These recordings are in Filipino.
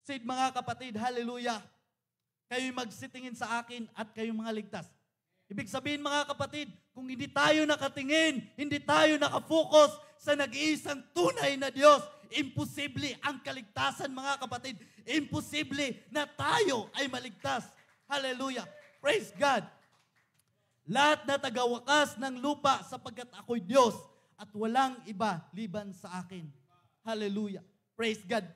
Said mga kapatid, hallelujah, kayo'y magsitingin sa akin at kayo'y mga ligtas. Ibig sabihin mga kapatid, kung hindi tayo nakatingin, hindi tayo nakafocus sa nag-iisang tunay na Diyos, imposible ang kaligtasan mga kapatid. Imposible na tayo ay maligtas. Hallelujah. Praise God. Lahat na tagawakas ng lupa sapagkat ako'y Diyos at walang iba liban sa akin. Hallelujah. Praise God.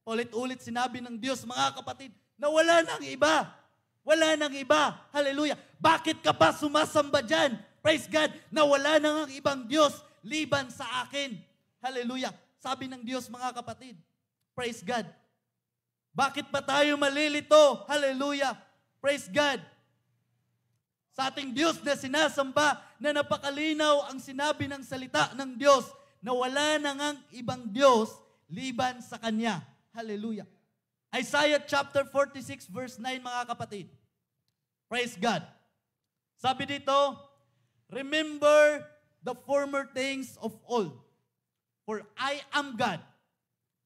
Ulit-ulit sinabi ng Diyos mga kapatid na wala nang iba. Wala nang iba. Hallelujah. Bakit ka pa sumasamba dyan? Praise God. Na wala nang ibang Diyos liban sa akin. Hallelujah. Sabi ng Diyos mga kapatid. Praise God. Bakit pa tayo malilito? Hallelujah. Praise God. Sa ating Diyos na sinasamba na napakalinaw ang sinabi ng salita ng Diyos na wala nang ibang Diyos liban sa Kanya. Hallelujah. Isaiah chapter 46 verse 9 mga kapatid. Praise God. Sabi dito, remember the former things of old, for I am God.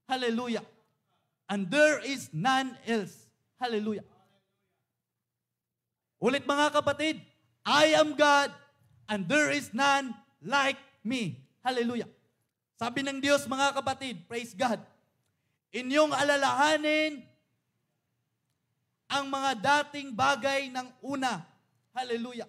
Hallelujah. And there is none else. Hallelujah. Ulit mga kapatid, I am God and there is none like me. Hallelujah. Sabi ng Diyos mga kapatid, praise God, inyong alalahanin ang mga dating bagay ng una. Hallelujah.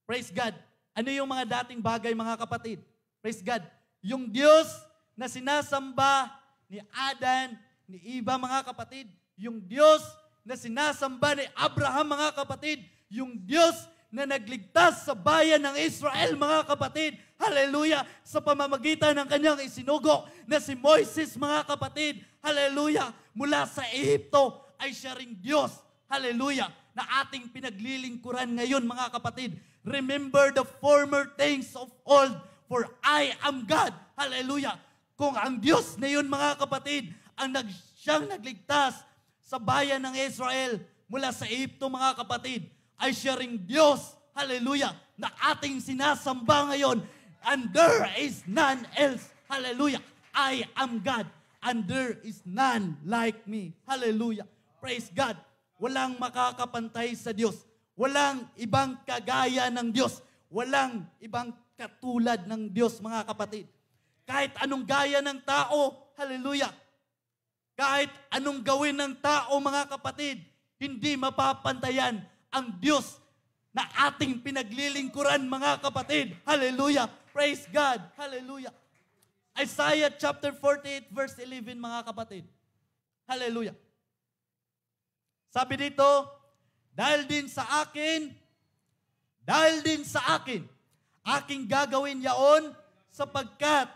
Praise God. Ano yung mga dating bagay mga kapatid? Praise God. Yung Diyos na sinasamba ni Adan, ni Eva mga kapatid. Yung Diyos na sinasamba ni Abraham mga kapatid. Yung Diyos na nagligtas sa bayan ng Israel mga kapatid. Hallelujah. Sa pamamagitan ng kanyang isinugo na si Moises mga kapatid. Hallelujah. Mula sa Ehipto ay siya ring Diyos. Hallelujah. Na ating pinaglilingkuran ngayon mga kapatid. Remember the former things of old, for I am God. Hallelujah. Kung ang Diyos na yun mga kapatid, siyang nagligtas sa bayan ng Israel mula sa Ehipto mga kapatid, ay siya ring Diyos. Hallelujah. Na ating sinasamba ngayon. And there is none else. Hallelujah. I am God. And there is none like me. Hallelujah. Praise God. Walang makakapantay sa Diyos. Walang ibang kagaya ng Diyos. Walang ibang katulad ng Diyos, mga kapatid. Kahit anong gaya ng tao, hallelujah. Kahit anong gawin ng tao, mga kapatid, hindi mapapantayan ang Diyos na ating pinaglilingkuran, mga kapatid. Hallelujah. Praise God. Hallelujah. Isaiah chapter 48 verse 11, mga kapatid. Hallelujah. Sabi dito, dahil din sa akin, aking gagawin yaon sapagkat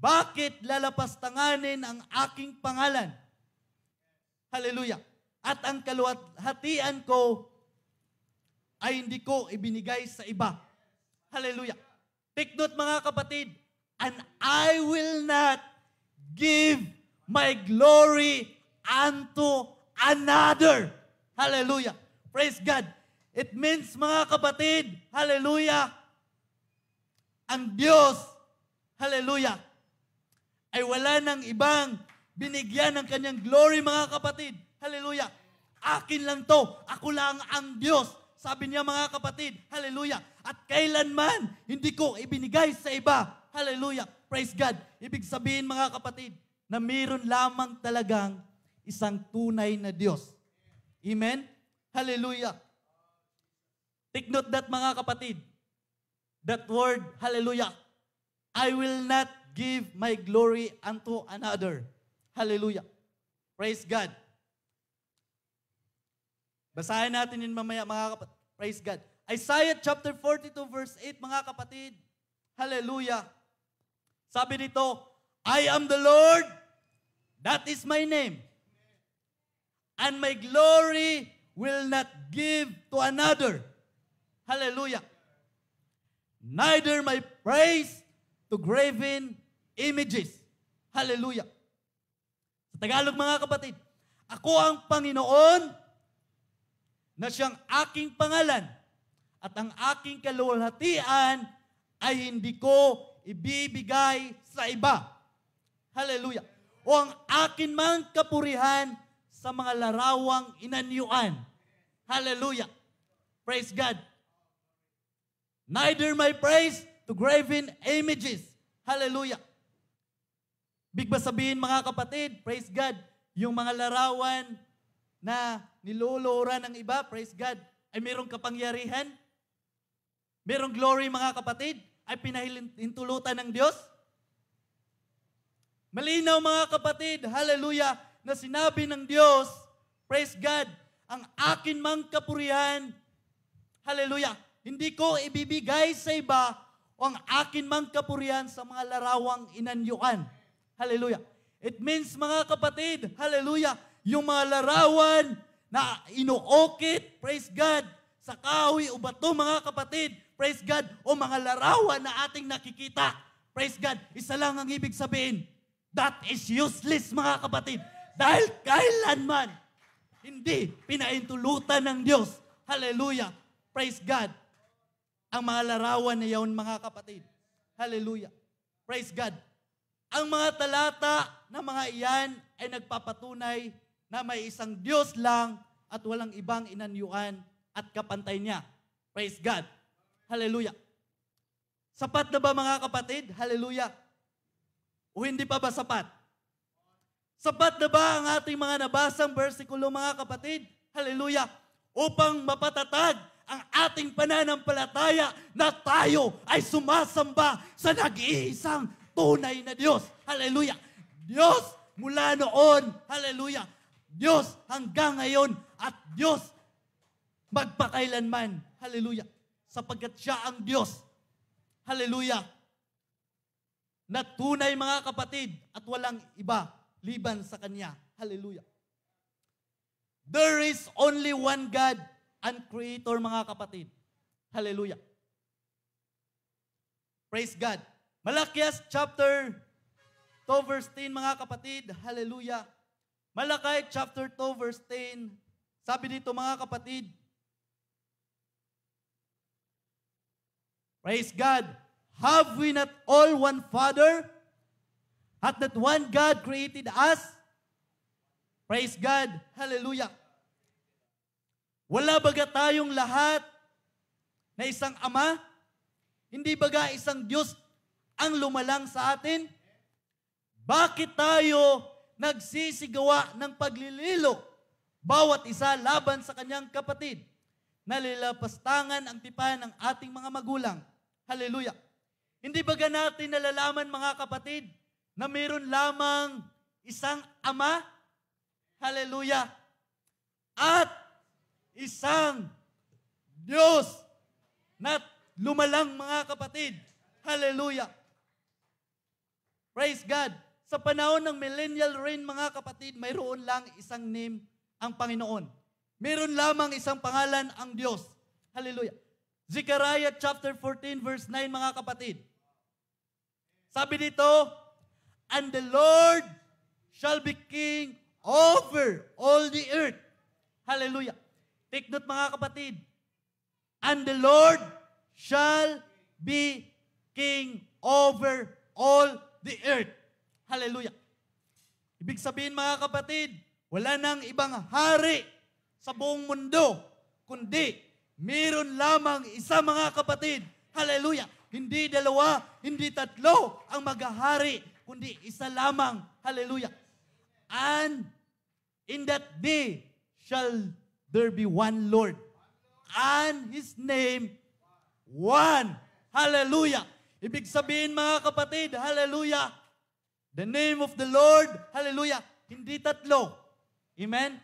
bakit lalapastanganin ang aking pangalan? Hallelujah. At ang kaluwalhatian ko ay hindi ko ibinigay sa iba. Hallelujah. Take note mga kapatid, and I will not give my glory unto another. Hallelujah. Praise God. It means mga kapatid, hallelujah, ang Diyos, hallelujah, ay wala nang ibang binigyan ng kanyang glory mga kapatid. Hallelujah. Akin lang to. Ako lang ang Diyos. Sabi niya mga kapatid. Hallelujah. At kailanman, hindi ko ibinigay sa iba. Hallelujah. Praise God. Ibig sabihin mga kapatid, na mayroon lamang talagang isang tunay na Diyos. Amen? Hallelujah. Take note that mga kapatid. That word, hallelujah. I will not give my glory unto another. Hallelujah. Praise God. Basahin natin yun mamaya mga kapatid. Praise God. Isaiah chapter 42 verse 8 mga kapatid. Hallelujah. Sabi dito, I am the Lord, that is my name. And my glory will not give to another. Hallelujah. Neither my praise to graven images. Hallelujah. Sa Tagalog mga kapatid, ako ang Panginoon na siyang aking pangalan at ang aking kaluwalhatian ay hindi ko ibibigay sa iba. Hallelujah. O ang akin mang kapurihan sa mga larawang inanyuan. Hallelujah. Praise God. Neither my praise to graven images. Hallelujah. Big ba sabihin mga kapatid, praise God, yung mga larawan na nilolora ng iba, praise God, ay mayroong kapangyarihan? Mayroong glory mga kapatid? Ay pinahintulutan ng Diyos? Malinaw mga kapatid, hallelujah, na sinabi ng Diyos, praise God, ang akin mang kapurihan, hallelujah, hindi ko ibibigay sa iba o ang akin mang kapurihan sa mga larawang inanyuan. Hallelujah. It means mga kapatid, hallelujah, yung mga larawan na inuokit, praise God, sa kahoy o bato mga kapatid, praise God, o mga larawan na ating nakikita, praise God, isa lang ang ibig sabihin, that is useless mga kapatid. Dahil kailanman, hindi pinaintulutan ng Diyos, hallelujah, praise God, ang mga larawan na yaon mga kapatid. Hallelujah. Praise God. Ang mga talata na mga iyan ay nagpapatunay na may isang Diyos lang at walang ibang inanyuan at kapantay niya. Praise God. Hallelujah. Sapat na ba mga kapatid? Hallelujah. O hindi pa ba sapat? Sapat na ba ang ating mga nabasang versikulo mga kapatid? Hallelujah. Upang mapatatag ang ating pananampalataya na tayo ay sumasamba sa nag-iisang tunay na Diyos. Hallelujah. Diyos mula noon. Hallelujah. Diyos hanggang ngayon at Diyos magpakailanman. Hallelujah. Sapagkat siya ang Diyos. Hallelujah. Na tunay mga kapatid at walang iba liban sa Kanya. Hallelujah. There is only one God and Creator mga kapatid. Hallelujah. Praise God. Malakias chapter 2 verse 10 mga kapatid. Hallelujah. Malakay chapter 2 verse 10. Sabi dito mga kapatid. Praise God. Have we not all one Father? Hath not one God created us? Praise God. Hallelujah. Wala baga tayong lahat na isang Ama? Hindi baga isang Diyos ang lumalang sa atin? Bakit tayo nagsisigawa ng paglililo? Bawat isa laban sa kanyang kapatid. Nalilapastangan ang tipan ng ating mga magulang. Hallelujah. Hindi baga natin nalalaman mga kapatid na mayroon lamang isang Ama? Hallelujah. At isang Diyos na lumalang mga kapatid. Hallelujah. Praise God. Sa panahon ng millennial reign mga kapatid, mayroon lang isang name ang Panginoon. Mayroon lamang isang pangalan ang Diyos. Hallelujah. Zechariah chapter 14 verse 9 mga kapatid. Sabi dito, and the Lord shall be king over all the earth. Hallelujah. Take note mga kapatid. And the Lord shall be king over all the earth. Hallelujah. Ibig sabihin mga kapatid, wala nang ibang hari sa buong mundo, kundi meron lamang isa mga kapatid. Hallelujah. Hindi dalawa, hindi tatlo ang maghahari, kundi isa lamang. Hallelujah. And in that day shall there be one Lord, and His name, one. Hallelujah. Ibig sabihin mga kapatid, hallelujah, the name of the Lord, hallelujah, hindi tatlo. Amen?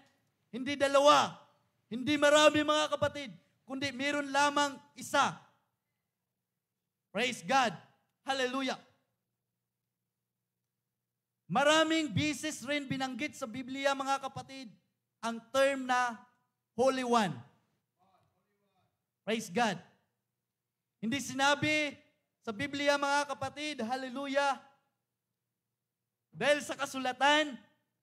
Hindi dalawa. Hindi marami mga kapatid, kundi meron lamang isa. Praise God. Hallelujah. Maraming beses rin binanggit sa Biblia mga kapatid ang term na Holy One. Praise God. Hindi sinabi sa Biblia mga kapatid, hallelujah, dahil sa kasulatan,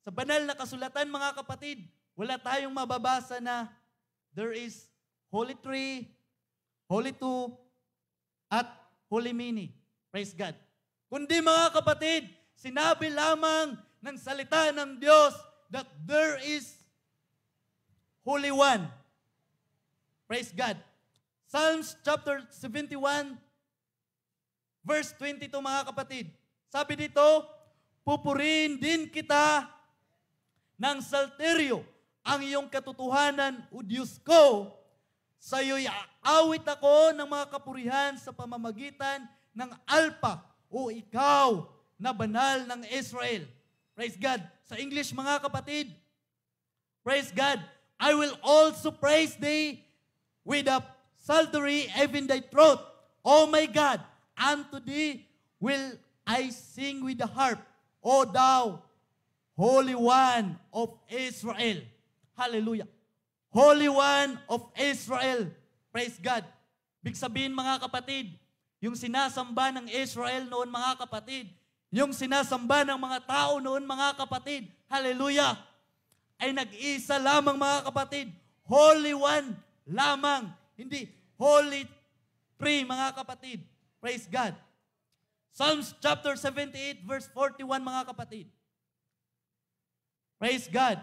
sa banal na kasulatan mga kapatid, wala tayong mababasa na there is Holy Three, Holy Two, at Holy Many. Praise God. Kundi mga kapatid, sinabi lamang ng salita ng Diyos that there is Holy One. Praise God. Psalms chapter 71, verse 22 mga kapatid. Sabi dito, pupurihin din kita ng salteryo ang iyong katotohanan, O Diyos ko. Sa iyo'y aawit ako ng mga kapurihan sa pamamagitan ng alpa, O ikaw na banal ng Israel. Praise God. Sa English mga kapatid, praise God. I will also praise thee with a psaltery, even thy throat. O my God, unto thee will I sing with the harp, O thou, Holy One of Israel. Hallelujah. Holy One of Israel. Praise God. Big sabihin mga kapatid, yung sinasamba ng Israel noon mga kapatid, yung sinasamba ng mga tao noon mga kapatid, hallelujah, ay nag-isa lamang mga kapatid. Holy One lamang. Hindi Holy Three mga kapatid. Praise God. Psalms chapter 78 verse 41 mga kapatid. Praise God.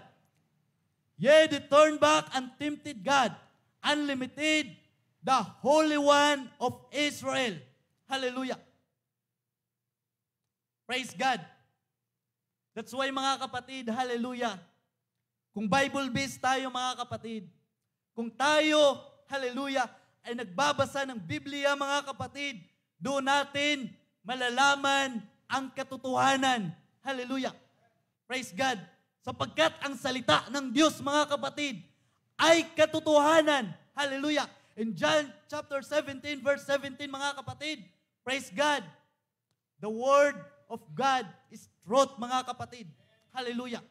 Yea, they turned back and tempted God, unlimited, the Holy One of Israel. Hallelujah. Praise God. That's why mga kapatid, hallelujah. Kung Bible-based tayo mga kapatid, kung tayo, hallelujah, ay nagbabasa ng Biblia mga kapatid, doon natin malalaman ang katotohanan. Hallelujah. Praise God. Sapagkat ang salita ng Diyos mga kapatid ay katotohanan. Hallelujah. In John chapter 17 verse 17 mga kapatid, praise God. The word of God is truth mga kapatid. Hallelujah.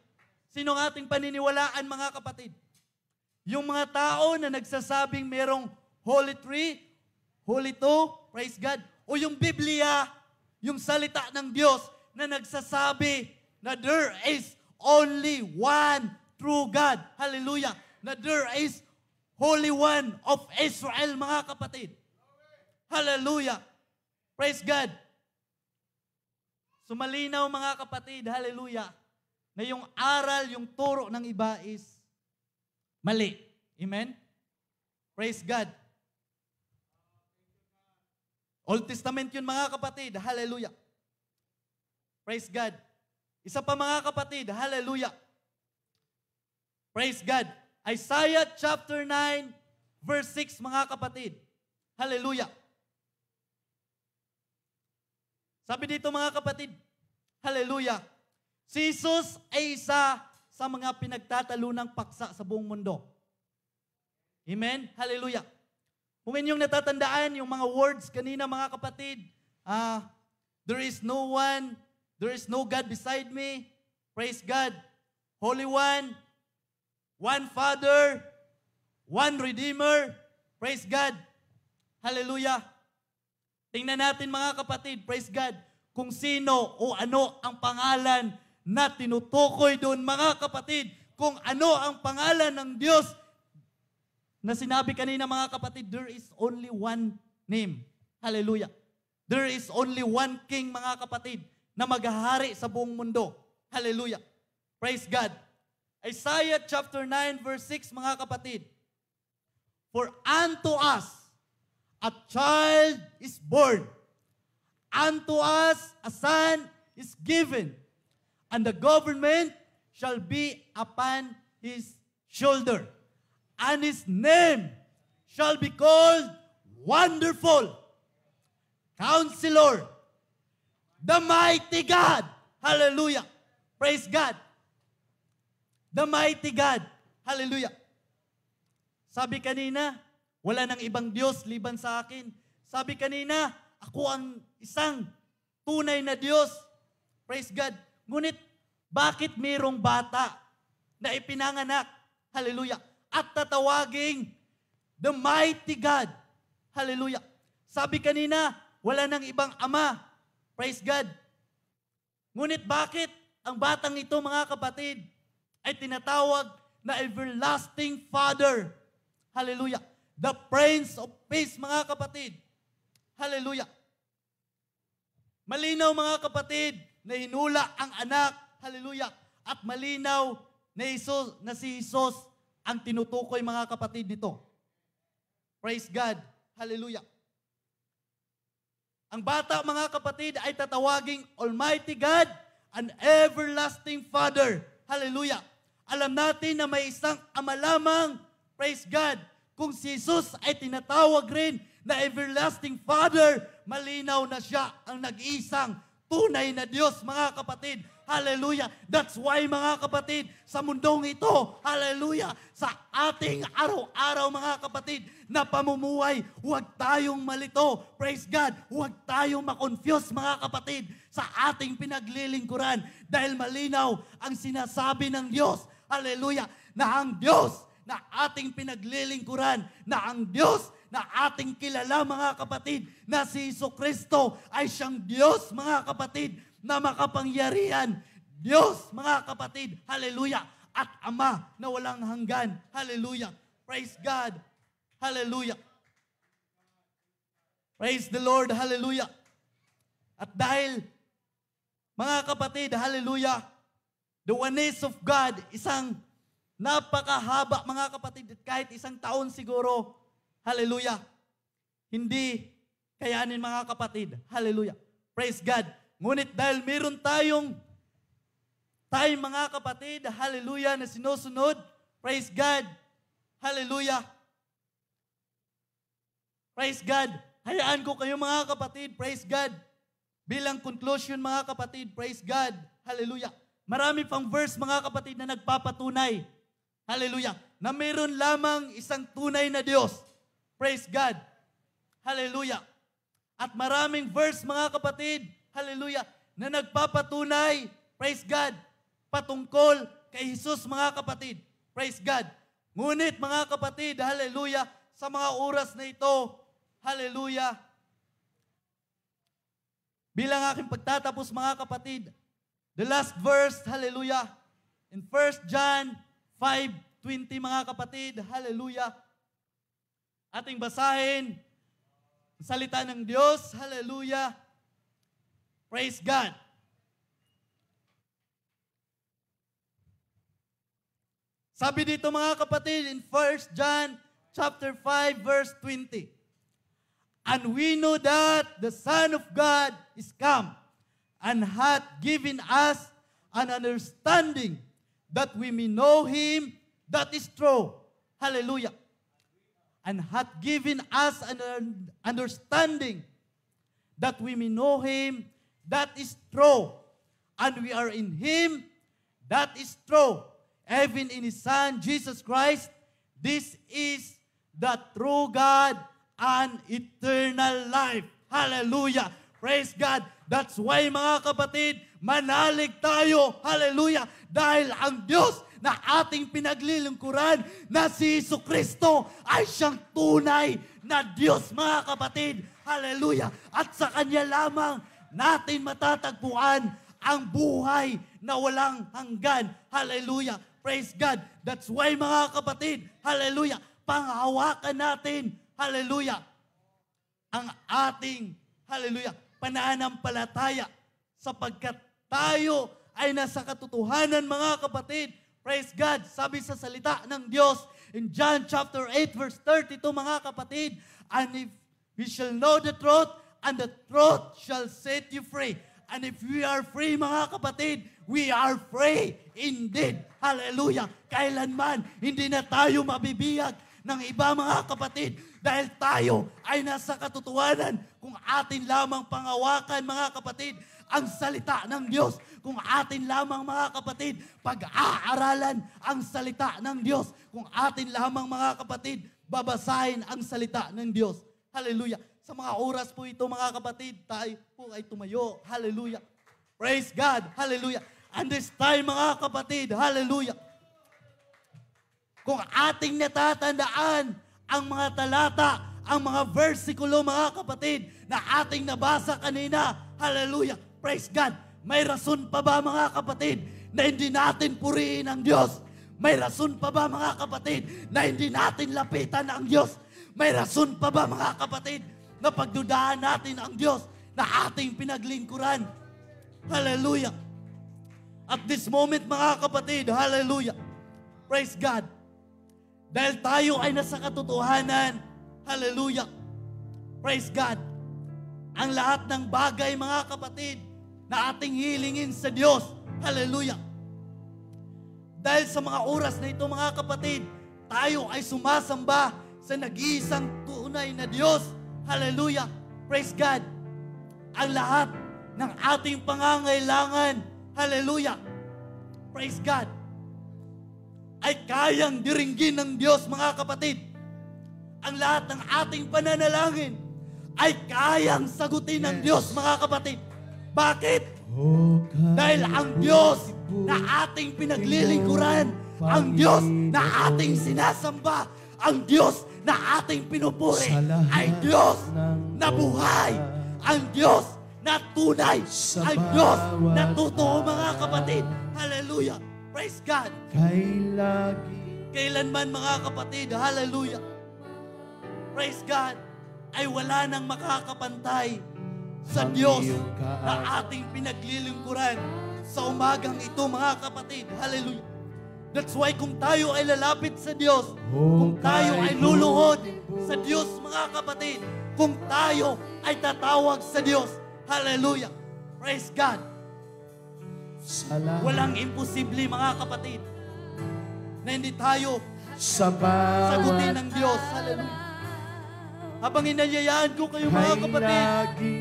Sino ang ating paniniwalaan mga kapatid? Yung mga tao na nagsasabing merong Holy Three, Holy Two, praise God, o yung Biblia, yung salita ng Diyos na nagsasabi na there is only one true God. Hallelujah. Na there is Holy One of Israel mga kapatid. Hallelujah. Praise God. Sumalinaw mga kapatid, hallelujah, na yung aral, yung turo ng iba is mali. Amen? Praise God. Old Testament yun mga kapatid, hallelujah. Praise God. Isa pa mga kapatid, hallelujah. Praise God. Isaiah chapter 9, verse 6 mga kapatid. Hallelujah. Sabi dito mga kapatid, hallelujah, si Jesus ay isa sa mga pinagtatalunang paksa sa buong mundo. Amen? Hallelujah. Kung inyong natatandaan yung mga words kanina mga kapatid, there is no one, there is no God beside me. Praise God. Holy One, one Father, one Redeemer. Praise God. Hallelujah. Tingnan natin mga kapatid, praise God, kung sino o ano ang pangalan na tinutukoy doon mga kapatid, kung ano ang pangalan ng Diyos na sinabi kanina mga kapatid, there is only one name. Hallelujah. There is only one King mga kapatid na maghahari sa buong mundo. Hallelujah. Praise God. Isaiah chapter 9 verse 6 mga kapatid. For unto us a child is born, unto us a son is given, and the government shall be upon his shoulder, and his name shall be called Wonderful, Counselor, the Mighty God. Hallelujah. Praise God. The Mighty God. Hallelujah. Sabi kanina, wala nang ibang Diyos liban sa akin. Sabi kanina, ako ang isang tunay na Diyos. Praise God. Ngunit, bakit mayroong bata na ipinanganak? Hallelujah. At tatawaging the Mighty God. Hallelujah. Sabi kanina, wala nang ibang ama. Praise God. Ngunit bakit ang batang ito mga kapatid ay tinatawag na Everlasting Father? Hallelujah. The Prince of Peace, mga kapatid. Hallelujah. Malinaw, mga kapatid, na hinula ang anak. Hallelujah. At malinaw na si Jesus ang tinutukoy mga kapatid nito. Praise God. Hallelujah. Ang bata mga kapatid ay tatawaging Almighty God and Everlasting Father. Hallelujah. Alam natin na may isang ama lamang, praise God, kung si Jesus ay tinatawag rin na Everlasting Father, malinaw na siya ang nag-iisang tunay na Diyos mga kapatid. Hallelujah. That's why mga kapatid, sa mundong ito, hallelujah, sa ating araw-araw mga kapatid, na pamumuhay, huwag tayong malito. Praise God. Huwag tayong makonfuse mga kapatid sa ating pinaglilingkuran dahil malinaw ang sinasabi ng Diyos. Hallelujah. Na ang Diyos na ating pinaglilingkuran, na ang Diyos na ating kilala mga kapatid, na si Jesucristo ay siyang Diyos mga kapatid, na makapangyarihan, Diyos mga kapatid, hallelujah, at Ama na walang hanggan, hallelujah, praise God, hallelujah, praise the Lord, hallelujah. At dahil, mga kapatid, hallelujah, the oneness of God, isang napakahaba mga kapatid, kahit isang taon siguro, hallelujah, hindi kayanin mga kapatid, hallelujah, praise God. Ngunit dahil meron tayong time mga kapatid, hallelujah, na sinusunod, praise God, hallelujah, praise God, hayaan ko kayo mga kapatid, praise God, bilang conclusion mga kapatid, praise God, hallelujah, marami pang verse mga kapatid na nagpapatunay, hallelujah, na meron lamang isang tunay na Diyos, praise God, hallelujah, at maraming verse mga kapatid, hallelujah, na nagpapatunay, praise God, patungkol kay Jesus mga kapatid, praise God. Ngunit mga kapatid, hallelujah, sa mga oras na ito, hallelujah, bilang aking pagtatapos mga kapatid, the last verse, hallelujah, in 1 John 5:20 mga kapatid, hallelujah, ating basahin, ang salita ng Diyos, hallelujah, praise God. Sabi dito mga kapatid in 1 John chapter 5 verse 20. And we know that the Son of God is come and hath given us an understanding that we may know Him that is true. Hallelujah. And hath given us an understanding that we may know Him that is true, and we are in Him that is true, even in His Son, Jesus Christ. This is the true God and eternal life. Hallelujah. Praise God. That's why mga kapatid, manalig tayo. Hallelujah. Dahil ang Diyos na ating pinaglilingkuran na si Jesucristo ay siyang tunay na Diyos mga kapatid. Hallelujah. At sa Kanya lamang natin matatagpuan ang buhay na walang hanggan. Hallelujah. Praise God. That's why mga kapatid, hallelujah, panghawakan natin, hallelujah, ang ating, hallelujah, pananampalataya sapagkat tayo ay nasa katotohanan mga kapatid. Praise God. Sabi sa salita ng Diyos in John chapter 8 verse 32 mga kapatid, and if we shall know the truth, and the truth shall set you free. And if we are free, mga kapatid, we are free indeed. Hallelujah. Kailanman, hindi na tayo mabibiyag ng iba, mga kapatid, dahil tayo ay nasa katotohanan kung atin lamang pangawakan, mga kapatid, ang salita ng Diyos. Kung atin lamang, mga kapatid, pag-aaralan ang salita ng Diyos. Kung atin lamang, mga kapatid, babasahin ang salita ng Diyos. Hallelujah. Sa mga oras po ito, mga kapatid, tayo po ay tumayo. Hallelujah. Praise God. Hallelujah. And this time, mga kapatid, hallelujah. Kung ating natatandaan ang mga talata, ang mga versikulo, mga kapatid, na ating nabasa kanina, hallelujah. Praise God. May rason pa ba, mga kapatid, na hindi natin purihin ang Diyos? May rason pa ba, mga kapatid, na hindi natin lapitan ang Diyos? May rason pa ba, mga kapatid, na pagdudahan natin ang Diyos na ating pinaglingkuran? Hallelujah. At this moment, mga kapatid, hallelujah. Praise God. Dahil tayo ay nasa katotohanan. Hallelujah. Praise God. Ang lahat ng bagay, mga kapatid, na ating hilingin sa Diyos. Hallelujah. Dahil sa mga oras na ito, mga kapatid, tayo ay sumasamba sa nag-iisang tunay na Diyos. Hallelujah. Praise God. Ang lahat ng ating pangangailangan, hallelujah, praise God, ay kayang diringgin ng Diyos, mga kapatid. Ang lahat ng ating pananalangin ay kayang sagutin ng Diyos, mga kapatid. Bakit? Dahil ang Diyos na ating pinaglilingkuran, ang Diyos na ating sinasamba, ang Diyos na ating pinupuri ay Diyos na buhay, ang Diyos na tunay, ang Diyos na totoo, mga kapatid. Hallelujah. Praise God. Kailanman, mga kapatid, hallelujah, praise God, ay wala nang makakapantay sa Diyos na ating pinaglilingkuran sa umagang ito, mga kapatid. Hallelujah. That's why kung tayo ay lalapit sa Diyos, kung tayo ay luluhod sa Diyos, mga kapatid, kung tayo ay tatawag sa Diyos, hallelujah, praise God, walang imposible, mga kapatid, na hindi tayo sagutin ng Diyos. Hallelujah. Habang inayayaan ko kayo, mga kapatid,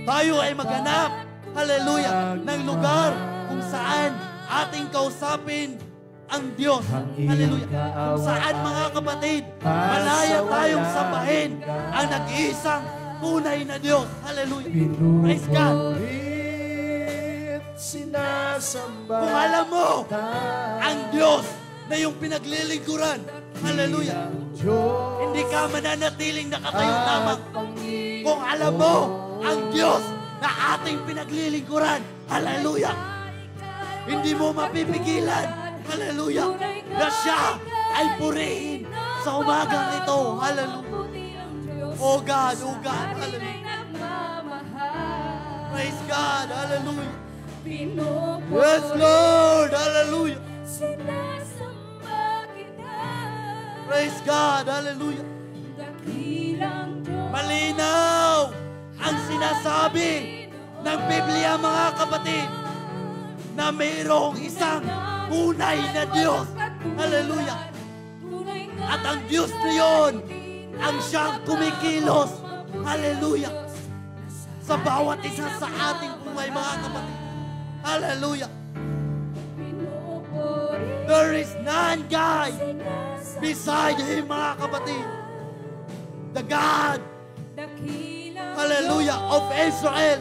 tayo ay maghanap, hallelujah, ng lugar kung saan ating kausapin ang Diyos. Hallelujah. Kung saan, mga kapatid, malaya tayong sambahin ang nag-iisang tunay na Diyos. Hallelujah. Praise God. Kung alam mo ang Diyos na yung pinaglilingkuran, hallelujah, hindi ka mananatiling nakatayo lamang. Kung alam mo ang Diyos na ating pinaglilingkuran, hallelujah, hindi mo mapipigilan, hallelujah, na siya ay purihin sa umagang ito. Hallelujah. Oh God, hallelujah. Praise God, hallelujah. Yes, Lord, hallelujah. Praise God, hallelujah. Malinaw ang sinasabi ng Biblia, mga kapatid, na mayroong isang tunay na Diyos. Hallelujah. At ang Diyos na yun, ang siyang kumikilos, hallelujah, sa bawat isa sa ating buhay, mga kapatid. Hallelujah. There is none God beside Him, mga kapatid. The God, hallelujah, of Israel,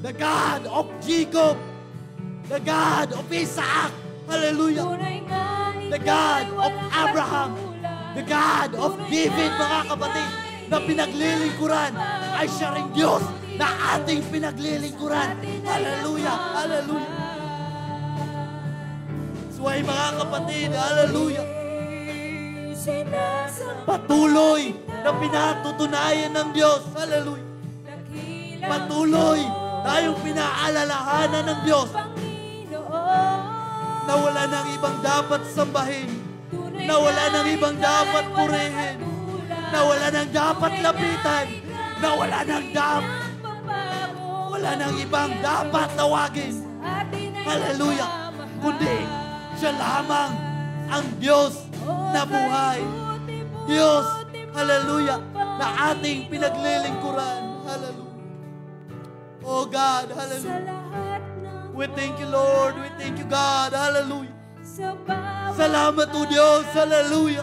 the God of Jacob, the God of Isaac, hallelujah, the God of Abraham, the God of David, mga kapatid, na pinaglilingkuran ay siya ring Diyos na ating pinaglilingkuran. Hallelujah, hallelujah. So ay, mga kapatid, hallelujah, patuloy na pinatutunayan ng Diyos, hallelujah, patuloy tayong pinaalalahanan ng Diyos na wala nang ibang dapat sambahin, na wala nang ibang dapat purihin, na wala nang dapat lapitan, na wala nang ibang dapat tawagin, hallelujah, kundi siya lamang ang Diyos na buhay, Diyos, hallelujah, na ating pinaglilingkuran. Hallelujah. Oh God, hallelujah. We thank you, Lord. We thank you, God. Hallelujah. Salamat o Diyos. Hallelujah.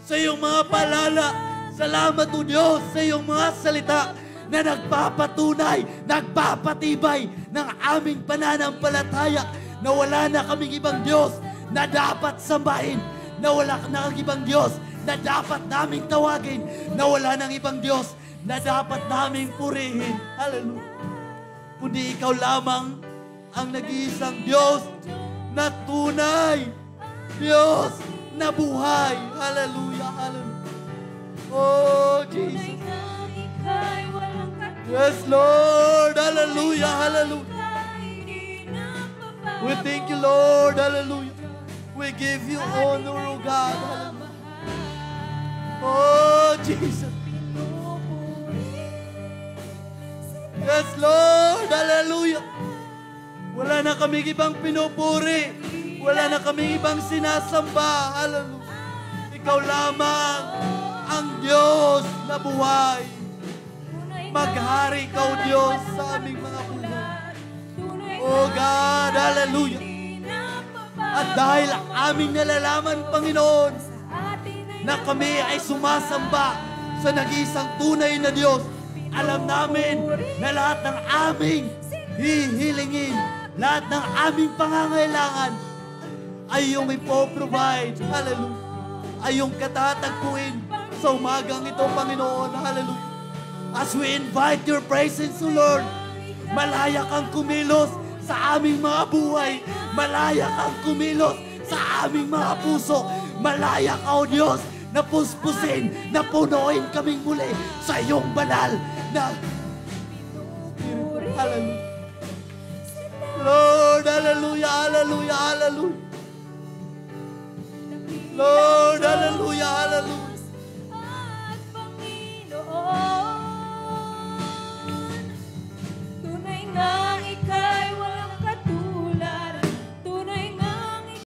Sa iyong mga palala. Salamat o Diyos sa iyong mga salita na nagpapatunay, nagpapatibay ng aming pananampalataya na wala na kaming ibang Diyos na dapat sambahin, na wala na kaming ibang Diyos na dapat naming tawagin, na wala nang ibang Diyos na dapat naming purihin. Hallelujah. Kundi ikaw lamang ang nag-iisang Diyos na tunay, Diyos na buhay. Hallelujah, hallelujah. Oh, Jesus. Yes, Lord. Hallelujah, hallelujah. We thank you, Lord. Hallelujah. We give you honor, O God. Hallelujah. Oh, Jesus. Yes, Lord. Hallelujah. Wala na kami ibang pinupuri. Wala na kami ibang sinasamba. Hallelujah. Ikaw lamang ang Diyos na buhay. Maghari ikaw, Diyos, sa aming mga buhay. Oh God, hallelujah. At dahil aming nalalaman, Panginoon, na kami ay sumasamba sa nag-iisang tunay na Diyos, alam namin na lahat ng aming hihilingin, lahat ng aming pangangailangan ay iyong ipoprovide. Hallelujah. Ay iyong katatagpuin sa umagang ito, Panginoon. Hallelujah. As we invite your presence, O Lord, malaya kang kumilos sa aming mga buhay. Malaya kang kumilos sa aming mga puso. Malaya ka, O Diyos, na puspusin, na punuin kaming muli sa iyong banal na hallelujah. Lord, hallelujah, hallelujah, hallelujah. Lord, hallelujah, hallelujah.